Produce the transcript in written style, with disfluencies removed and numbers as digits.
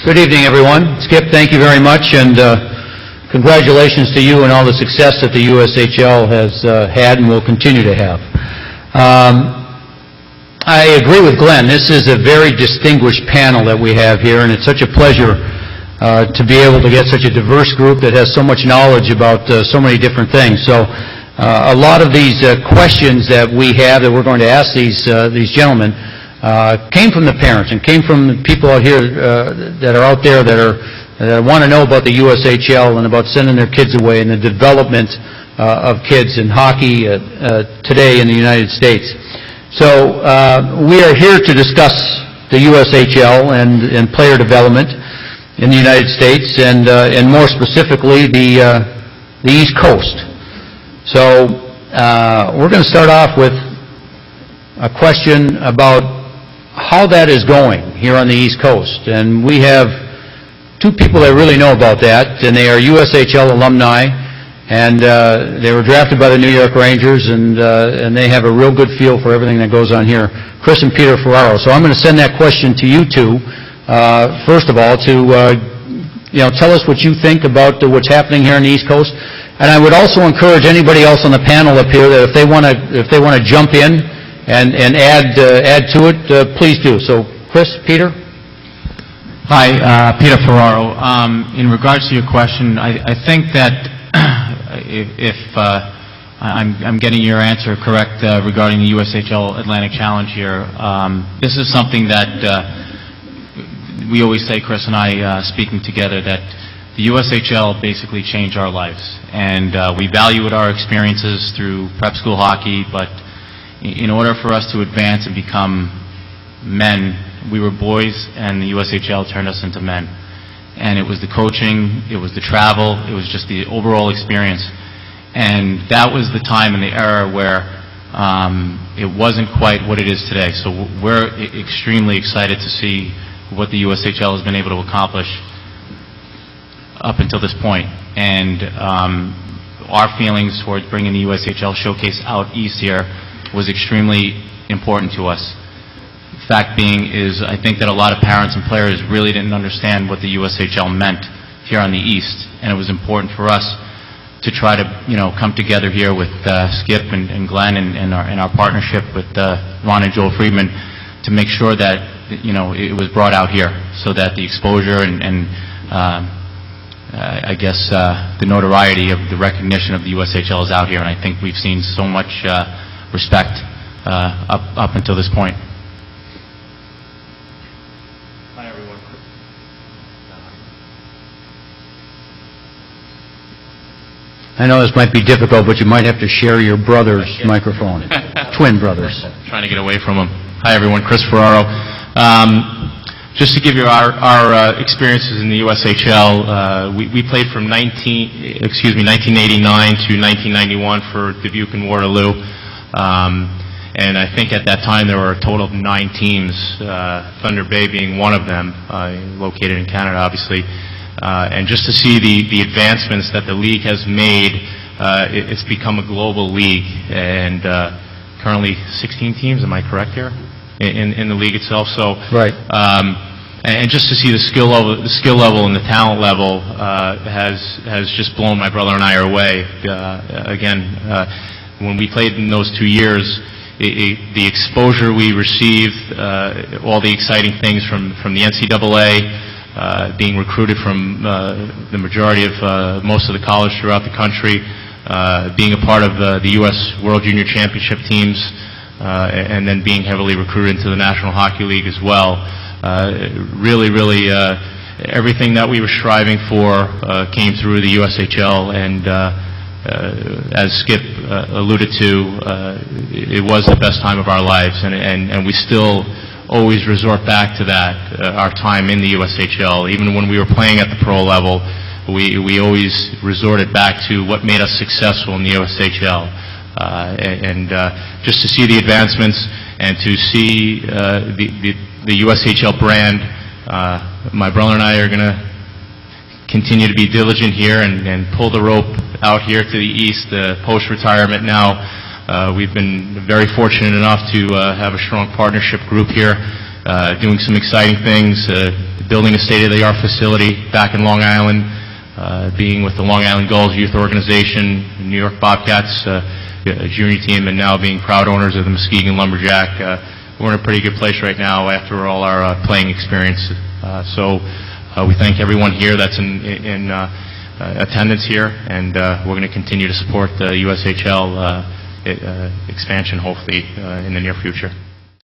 Good evening, everyone. Skip, thank you very much, and congratulations to you and all the success that the USHL has had and will continue to have. I agree with Glenn. This is a very distinguished panel that we have here, and it's such a pleasure to be able to get such a diverse group that has so much knowledge about so many different things. So a lot of these questions that we have that we're going to ask these gentlemen came from the parents and came from the people out here that are out there that want to know about the USHL and about sending their kids away and the development of kids in hockey today in the United States. So we are here to discuss the USHL and player development in the United States and more specifically the East Coast. So we're going to start off with a question about how that is going here on the East Coast. And we have two people that really know about that, and they are USHL alumni, and they were drafted by the New York Rangers, and they have a real good feel for everything that goes on here. Chris and Peter Ferraro. So I'm going to send that question to you two, first of all, to tell us what you think about what's happening here on the East Coast. And I would also encourage anybody else on the panel up here that if they want to jump in and add to it, please do. So, Chris, Peter? Hi, Peter Ferraro. In regards to your question, I think that if I'm getting your answer correct regarding the USHL Atlantic Challenge here, this is something that we always say, Chris and I, speaking together, that the USHL basically changed our lives. And we value our experiences through prep school hockey, but in order for us to advance and become men, we were boys, and the USHL turned us into men. And it was the coaching, it was the travel, it was just the overall experience. And that was the time and the era where it wasn't quite what it is today. So we're extremely excited to see what the USHL has been able to accomplish up until this point. And our feelings towards bringing the USHL Showcase out east here was extremely important to us. Fact being is, I think that a lot of parents and players really didn't understand what the USHL meant here on the East, and it was important for us to try to, come together here with Skip and Glenn and our partnership with Ron and Joel Friedman to make sure that it was brought out here, so that the exposure and I guess the notoriety of the recognition of the USHL is out here, and I think we've seen so much respect up until this point. Hi, everyone. I know this might be difficult, but you might have to share your brother's microphone. Twin brothers. Trying to get away from them. Hi, everyone. Chris Ferraro. Just to give you our experiences in the USHL, we played from 1989 to 1991 for Dubuque and Waterloo. And I think at that time there were a total of 9 teams, Thunder Bay being one of them, located in Canada, obviously. And just to see the advancements that the league has made, it's become a global league. And currently 16 teams, am I correct here, in the league itself? So, right. And just to see the skill level and the talent level has just blown my brother and I away. Again, when we played in those 2 years, the exposure we received, all the exciting things from the NCAA, being recruited from the majority of most of the college throughout the country, being a part of the U.S. World Junior Championship teams, and then being heavily recruited into the National Hockey League as well. Really, everything that we were striving for came through the USHL, and as Skip alluded to, it was the best time of our lives, and we still always resort back to that, our time in the USHL. Even when we were playing at the pro level, we always resorted back to what made us successful in the USHL. And just to see the advancements and to see the USHL brand, my brother and I are going to continue to be diligent here and pull the rope out here to the east, post-retirement now. We've been very fortunate enough to have a strong partnership group here, doing some exciting things, building a state-of-the-art facility back in Long Island, being with the Long Island Gulls Youth Organization, the New York Bobcats junior team, and now being proud owners of the Muskegon Lumberjack. We're in a pretty good place right now after all our playing experience. So we thank everyone here that's in attendance here, and we're going to continue to support the USHL expansion, hopefully, in the near future.